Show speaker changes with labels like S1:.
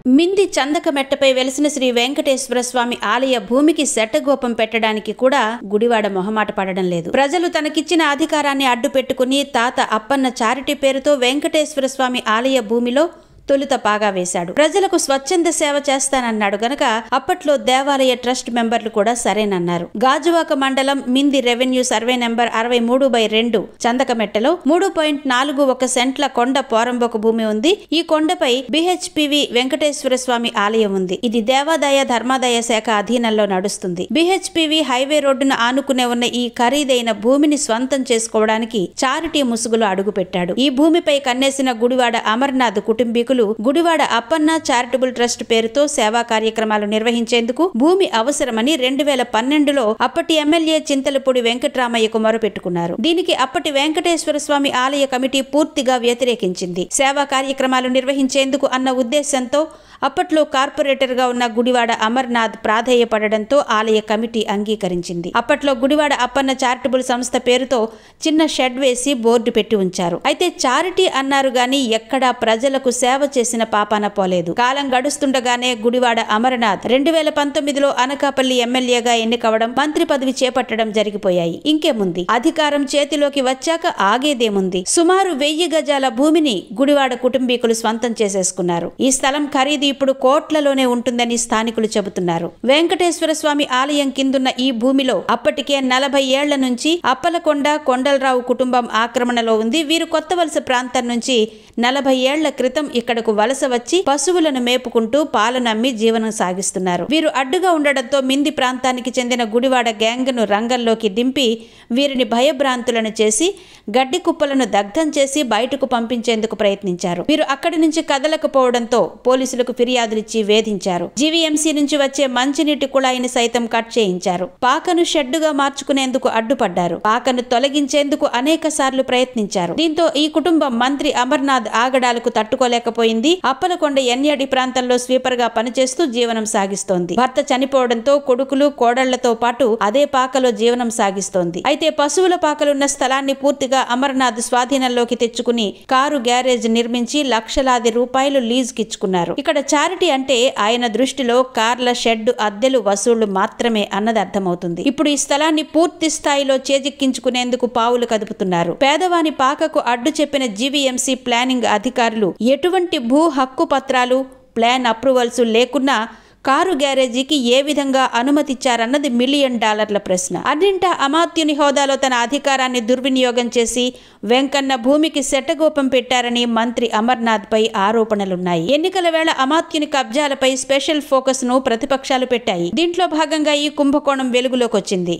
S1: మింది చందకమెట్టపై వెలిసిన శ్రీ వెంకటేశ్వర స్వామి ఆలయ భూమికి శటగోపం పెట్టడానికి కూడా గుడివాడ మొహమాట పడడం లేదు. ప్రజలు తనకిచ్చిన అధికారాన్ని అడ్డు పెట్టుకుని తాత అప్పన్న చారిటీ పేరుతో వెంకటేశ్వర స్వామి ఆలయ భూమిలో తొలుత పాగా వేశాడు. ప్రజలకు స్వచ్ఛంద సేవ చేస్తానన్నాడు గనక అప్పట్లో దేవాలయ ట్రస్ట్ మెంబర్లు కూడా సరేనన్నారు. గాజువాక మండలం మింది రెవెన్యూ సర్వే నెంబర్ 63/2 చందకమెట్టలో 3.41 సెంట్ల కొండ పోరంబోక భూమి ఉంది. ఈ కొండపై బిహెచ్పివి వెంకటేశ్వర స్వామి ఆలయం ఉంది. ఇది దేవాదాయ ధర్మాదాయ శాఖ అధీనంలో నడుస్తుంది. బిహెచ్పివి హైవే రోడ్డును ఆనుకునే ఉన్న ఈ ఖరీదైన భూమిని స్వంతం చేసుకోవడానికి చారిటీ ముసుగులో అడుగుపెట్టాడు. ఈ భూమిపై కన్నేసిన గుడివాడ అమర్నాథ్ కుటుంబీకులు గుడివాడ అప్పన్న చారిటబుల్ ట్రస్ట్ పేరుతో సేవా కార్యక్రమాలు నిర్వహించేందుకు భూమి అవసరమని 2012లో అప్పటి ఎమ్మెల్యే చింతలపూడి వెంకట్రామయ్యకు మొరపెట్టుకున్నారు. దీనికి అప్పటి వెంకటేశ్వర స్వామి ఆలయ కమిటీ పూర్తిగా వ్యతిరేకించింది. సేవా కార్యక్రమాలు నిర్వహించేందుకు అన్న ఉద్దేశంతో అప్పట్లో కార్పొరేటర్ గా ఉన్న గుడివాడ అమర్నాథ్ ప్రాధేయపడడంతో ఆలయ కమిటీ అంగీకరించింది. అప్పట్లో గుడివాడ అప్పన్న చారిటబుల్ సంస్థ పేరుతో చిన్న షెడ్ వేసి బోర్డు పెట్టి ఉంచారు. అయితే చారిటీ అన్నారు గాని ఎక్కడా ప్రజలకు సేవ చేసిన పాపాన పోలేదు. కాలం గడుస్తుండగానే గుడివాడ అమర్నాథ్ 2019లో అనకాపల్లి ఎమ్మెల్యేగా ఎన్నికవడం, మంత్రి పదవి చేపట్టడం జరిగిపోయాయి. ఇంకేముంది, అధికారం చేతిలోకి వచ్చాక ఆగేదేముంది. సుమారు 1000 గజాల భూమిని గుడివాడ కుటుంబీకులు స్వంతం చేసేసుకున్నారు. ఈ స్థలం ఖరీదు ఇప్పుడు కోట్లలోనే ఉంటుందని స్థానికులు చెబుతున్నారు. వెంకటేశ్వర స్వామి ఆలయం కిందున్న ఈ భూమిలో అప్పటికే 40 ఏళ్ల నుంచి అప్పలకొండ కొండలరావు కుటుంబం ఆక్రమణలో ఉంది. వీరు కొత్త వలస ప్రాంతం నుంచి 40 ఏళ్ల క్రితం ఇక్కడకు వలస వచ్చి పశువులను మేపుకుంటూ పాలను అమ్మి జీవనం సాగిస్తున్నారు. వీరు అడ్డుగా ఉండడంతో మింది ప్రాంతానికి చెందిన గుడివాడ గ్యాంగ్ను రంగంలోకి దింపి వీరిని భయభ్రాంతులను చేసి గడ్డి కుప్పలను దగ్ధం చేసి బయటకు పంపించేందుకు ప్రయత్నించారు. వీరు అక్కడి నుంచి కదలకపోవడంతో పోలీసులకు ఫిర్యాదులిచ్చి వేధించారు. జీవీఎంసీ నుంచి వచ్చే మంచినీటి కుళాయిని సైతం కట్ చేయించారు. పాకను షెడ్డుగా మార్చుకునేందుకు అడ్డుపడ్డారు. పాకను తొలగించేందుకు అనేక సార్లు ప్రయత్నించారు. దీంతో ఈ కుటుంబం మంత్రి అమర్నాథ్ ఆగడాలకు తట్టుకోలేకపోయింది. అప్పలకొండ ఎన్యాడి ప్రాంతంలో స్వీపర్ గా పనిచేస్తూ జీవనం సాగిస్తోంది. భర్త చనిపోవడంతో కొడుకులు కోడళ్లతో పాటు అదే పాకలో జీవనం సాగిస్తోంది. అయితే పశువుల పాకలున్న స్థలాన్ని పూర్తిగా అమర్నాథ్ స్వాధీనంలోకి తెచ్చుకుని కారు గ్యారేజ్ నిర్మించి లక్షలాది రూపాయలు లీజుకిచ్చుకున్నారు. ఇక్కడ చారిటీ అంటే ఆయన దృష్టిలో కార్ల షెడ్ అద్దెలు వసూళ్లు మాత్రమే అన్నది అర్థమవుతుంది. ఇప్పుడు ఈ స్థలాన్ని పూర్తి స్థాయిలో చేజిక్కించుకునేందుకు పావులు కదుపుతున్నారు. పేదవాని పాకకు అడ్డు చెప్పిన జీవీఎంసీ ప్లానింగ్ అధికారులు ఎటువంటి భూ హక్కు పత్రాలు, ప్లాన్ అప్రూవల్స్ లేకున్నా కారు గ్యారేజీకి ఏ విధంగా అనుమతిచ్చారన్నది $1 మిలియన్ ప్రశ్న. అన్నింటా అమాత్యుని హోదాలో తన అధికారాన్ని దుర్వినియోగం చేసి వెంకన్న భూమికి శటగోపం పెట్టారని మంత్రి అమర్నాథ్ పై ఆరోపణలున్నాయి. ఎన్నికల వేళ అమాత్యుని కబ్జాలపై స్పెషల్ ఫోకస్ ను ప్రతిపక్షాలు పెట్టాయి. దీంట్లో భాగంగా ఈ కుంభకోణం వెలుగులోకి వచ్చింది.